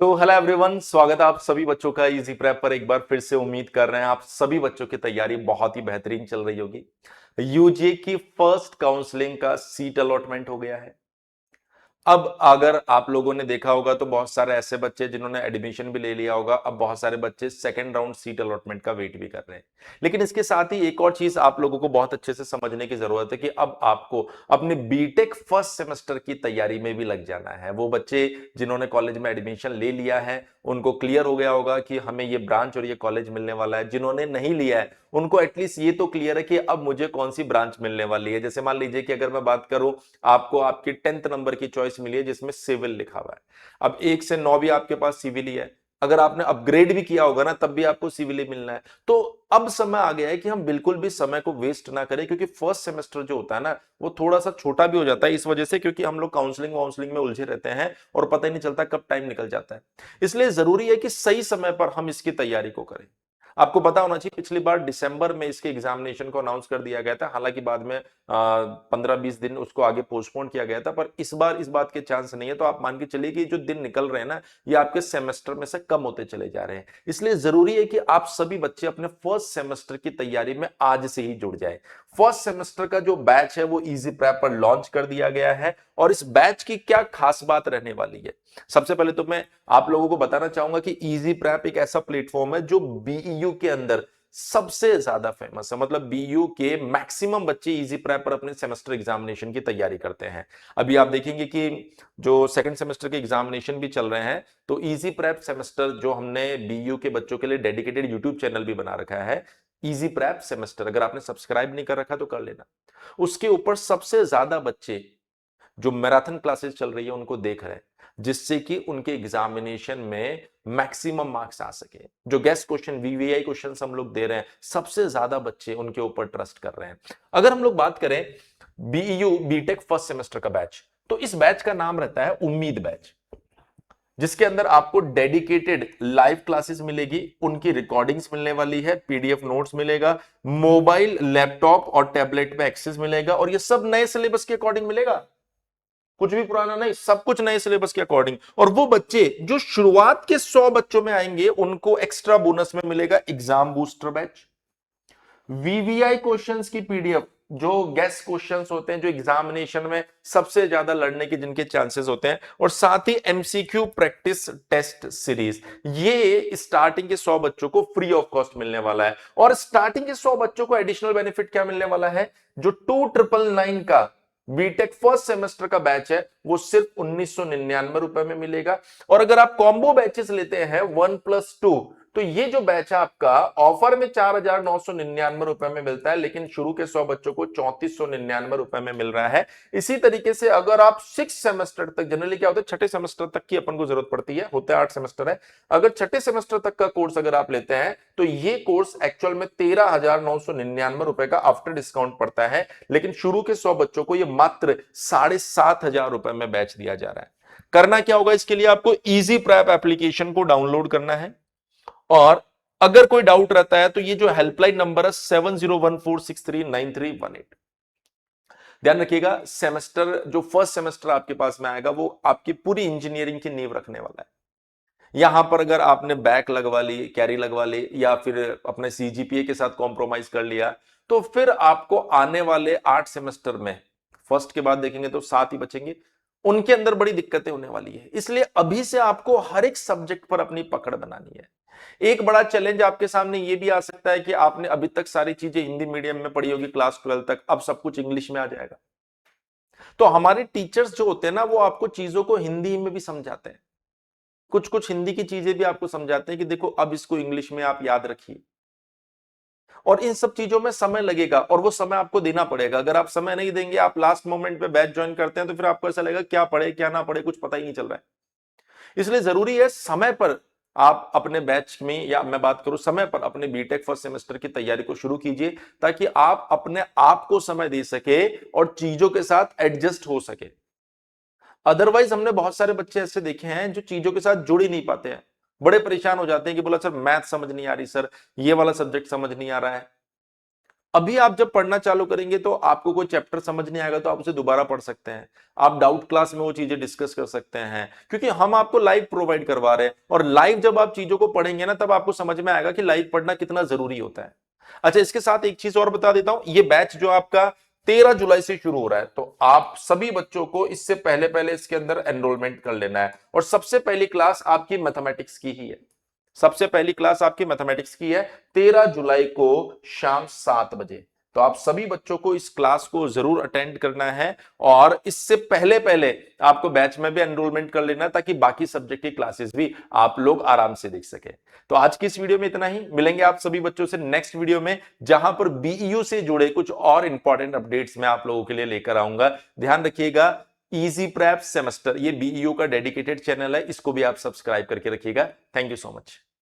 तो hello everyone, स्वागत है आप सभी बच्चों का इजी प्रेप पर। एक बार फिर से उम्मीद कर रहे हैं आप सभी बच्चों की तैयारी बहुत ही बेहतरीन चल रही होगी। यूजीए की फर्स्ट काउंसलिंग का सीट अलॉटमेंट हो गया है। अब अगर आप लोगों ने देखा होगा तो बहुत सारे ऐसे बच्चे जिन्होंने एडमिशन भी ले लिया होगा, अब बहुत सारे बच्चे सेकंड राउंड सीट अलॉटमेंट का वेट भी कर रहे हैं। लेकिन इसके साथ ही एक और चीज आप लोगों को बहुत अच्छे से समझने की जरूरत है कि अब आपको अपने बीटेक फर्स्ट सेमेस्टर की तैयारी में भी लग जाना है। वो बच्चे जिन्होंने कॉलेज में एडमिशन ले लिया है उनको क्लियर हो गया होगा कि हमें ये ब्रांच और ये कॉलेज मिलने वाला है। जिन्होंने नहीं लिया है उनको एटलीस्ट ये तो क्लियर है कि अब मुझे कौन सी ब्रांच मिलने वाली है। जैसे मान लीजिए कि अगर मैं बात करूं, आपको आपकी 10th नंबर की चॉइस मिली है जिसमें सिविल लिखा हुआ है। अब 1 से 9 भी आपके पास सिविल ही है। अगर आपने अपग्रेड भी किया होगा ना तब भी आपको सिविल ही मिलना है। तो अब समय आ गया है कि हम बिल्कुल भी समय को वेस्ट ना करें, क्योंकि फर्स्ट सेमेस्टर जो होता है ना वो थोड़ा सा छोटा भी हो जाता है इस वजह से, क्योंकि हम लोग काउंसलिंग में उलझे रहते हैं और पता ही नहीं चलता कब टाइम निकल जाता है। इसलिए जरूरी है कि सही समय पर हम इसकी तैयारी को करें। आपको पता होना चाहिए पिछली बार दिसंबर में इसके एग्जामिनेशन को अनाउंस कर दिया गया था, हालांकि बाद में 15-20 दिन उसको आगे पोस्टपोन किया गया था, पर इस बार इस बात के चांस नहीं है। तो आप मान के चलिए कि जो दिन निकल रहे हैं ना ये आपके सेमेस्टर में से कम होते चले जा रहे हैं। इसलिए जरूरी है कि आप सभी बच्चे अपने फर्स्ट सेमेस्टर की तैयारी में आज से ही जुड़ जाए। फर्स्ट सेमेस्टर का जो बैच है वो इजी प्रेप पर लॉन्च कर दिया गया है। और इस बैच की क्या खास बात रहने वाली है, सबसे पहले तो मैं आप लोगों को बताना चाहूंगा कि इजी प्रेप एक ऐसा प्लेटफॉर्म है जो बीईयू के अंदर सबसे ज्यादा फेमस है। मतलब बीयू के मैक्सिमम बच्चे इजी प्रेप पर अपने सेमेस्टर एग्जामिनेशन की तैयारी करते हैं। अभी आप देखेंगे कि जो सेकंड सेमेस्टर के एग्जामिनेशन भी चल रहे हैं, तो इजी प्रेप सेमेस्टर जो हमने बीयू के बच्चों के लिए डेडिकेटेड यूट्यूब चैनल भी बना रखा है, इजी प्रेप सेमेस्टर, अगर आपने सब्सक्राइब नहीं कर रखा तो कर लेना। उसके ऊपर सबसे ज्यादा बच्चे जो मैराथन क्लासेस चल रही है उनको देख रहे हैं, जिससे कि उनके एग्जामिनेशन में मैक्सिमम मार्क्स आ सके। जो गेस्ट क्वेश्चन वीवीआई क्वेश्चन हम लोग दे रहे हैं, सबसे ज्यादा बच्चे उनके ऊपर ट्रस्ट कर रहे हैं। अगर हम लोग बात करें बीईयू बीटेक फर्स्ट सेमेस्टर का बैच, तो इस बैच का नाम रहता है उम्मीद बैच, जिसके अंदर आपको डेडिकेटेड लाइव क्लासेस मिलेगी, उनकी रिकॉर्डिंग्स मिलने वाली है, पीडीएफ नोट्स मिलेगा, मोबाइल लैपटॉप और टैबलेट पे एक्सेस मिलेगा, और ये सब नए सिलेबस के अकॉर्डिंग मिलेगा। कुछ भी पुराना नहीं, सब कुछ नए सिलेबस के अकॉर्डिंग। और वो बच्चे जो शुरुआत के 100 बच्चों में आएंगे उनको एक्स्ट्रा बोनस में मिलेगा exam booster batch, VVI questions की पीडीएफ, जो गेस्ट क्वेश्चंस होते हैं जो एग्जामिनेशन में सबसे ज्यादा लड़ने के जिनके चांसेस होते हैं, और साथ ही एमसीक्यू प्रैक्टिस टेस्ट सीरीज, ये स्टार्टिंग के 100 बच्चों को फ्री ऑफ कॉस्ट मिलने वाला है। और स्टार्टिंग के 100 बच्चों को एडिशनल बेनिफिट क्या मिलने वाला है, जो 2999 का बीटेक फर्स्ट सेमेस्टर का बैच है वो सिर्फ 1999 रुपए में मिलेगा। और अगर आप कॉम्बो बैचेस लेते हैं 1+2, तो ये जो बैच है आपका ऑफर में 4999 रुपए में मिलता है, लेकिन शुरू के 100 बच्चों को 3499 रुपए में मिल रहा है। इसी तरीके से अगर आप 6 सेमेस्टर तक, जनरली क्या होता है छठे सेमेस्टर तक की अपन को जरूरत पड़ती है, होते 8 सेमेस्टर है, अगर छठे सेमेस्टर तक का कोर्स अगर आप लेते हैं तो ये कोर्स एक्चुअल में 13,999 रुपए का आफ्टर डिस्काउंट पड़ता है, लेकिन शुरू के 100 बच्चों को ये मात्र 7,500 रुपए में बैच दिया जा रहा है। करना क्या होगा इसके लिए, आपको इजी प्रेप एप्लीकेशन को डाउनलोड करना है, और अगर कोई डाउट रहता है तो ये जो हेल्पलाइन नंबर है 7014639318, ध्यान रखिएगा। सेमेस्टर जो फर्स्ट सेमेस्टर आपके पास में आएगा वो आपकी पूरी इंजीनियरिंग की नींव रखने वाला है। यहां पर अगर आपने बैक लगवा ली, कैरी लगवा ली, या फिर अपने सीजीपीए के साथ कॉम्प्रोमाइज कर लिया, तो फिर आपको आने वाले 8 सेमेस्टर में, फर्स्ट के बाद देखेंगे तो 7 ही बचेंगे, उनके अंदर बड़ी दिक्कतें होने वाली है। इसलिए अभी से आपको हर एक सब्जेक्ट पर अपनी पकड़ बनानी है। एक बड़ा चैलेंज आपके सामने यह भी आ सकता है कि आपने अभी तक सारी चीजें हिंदी मीडियम में पढ़ी होगी क्लास 12 तक, अब सब कुछ इंग्लिश में आ जाएगा। तो हमारे टीचर्स जो होते हैं ना वो आपको चीजों को हिंदी में भी समझाते हैं, कुछ कुछ हिंदी की चीजें भी आपको समझाते हैं कि देखो अब इसको इंग्लिश में आप याद रखिए। और इन सब चीजों में समय लगेगा और वो समय आपको देना पड़ेगा। अगर आप समय नहीं देंगे, आप लास्ट मोमेंट पे बैच ज्वाइन करते हैं, तो फिर आपको ऐसा लगेगा क्या पढ़े क्या ना पढ़े, कुछ पता ही नहीं चल रहा है। इसलिए जरूरी है समय पर आप अपने बैच में, या मैं बात करूं समय पर अपने बीटेक फर्स्ट सेमेस्टर की तैयारी को शुरू कीजिए, ताकि आप अपने आप को समय दे सके और चीजों के साथ एडजस्ट हो सके। अदरवाइज हमने बहुत सारे बच्चे ऐसे देखे हैं जो चीजों के साथ जुड़ ही नहीं पाते हैं, बड़े परेशान हो जाते हैं कि बोला सर मैथ समझ नहीं आ रही, सर ये वाला सब्जेक्ट समझ नहीं आ रहा है। अभी आप जब पढ़ना चालू करेंगे तो आपको कोई चैप्टर समझ नहीं आएगा तो आप उसे दोबारा पढ़ सकते हैं, आप डाउट क्लास में वो चीजें डिस्कस कर सकते हैं, क्योंकि हम आपको लाइव प्रोवाइड करवा रहे हैं। और लाइव जब आप चीजों को पढ़ेंगे ना, तब आपको समझ में आएगा कि लाइव पढ़ना कितना जरूरी होता है। अच्छा, इसके साथ एक चीज और बता देता हूं, ये बैच जो आपका 13 जुलाई से शुरू हो रहा है, तो आप सभी बच्चों को इससे पहले पहले इसके अंदर एनरोलमेंट कर लेना है। और सबसे पहली क्लास आपकी मैथमेटिक्स की ही है, सबसे पहली क्लास आपकी मैथमेटिक्स की है 13 जुलाई को शाम 7 बजे। तो आप सभी बच्चों को इस क्लास को जरूर अटेंड करना है, और इससे पहले पहले आपको बैच में भी एनरोलमेंट कर लेना है, ताकि बाकी सब्जेक्ट की क्लासेस भी आप लोग आराम से देख सके। तो आज की इस वीडियो में इतना ही, मिलेंगे आप सभी बच्चों से नेक्स्ट वीडियो में, जहां पर बीईयू से जुड़े कुछ और इंपॉर्टेंट अपडेट्स मैं आप लोगों के लिए लेकर आऊंगा। ध्यान रखिएगा, इजी प्रेप सेमेस्टर, ये बीईयू का डेडिकेटेड चैनल है, इसको भी आप सब्सक्राइब करके रखिएगा। Thank you so much.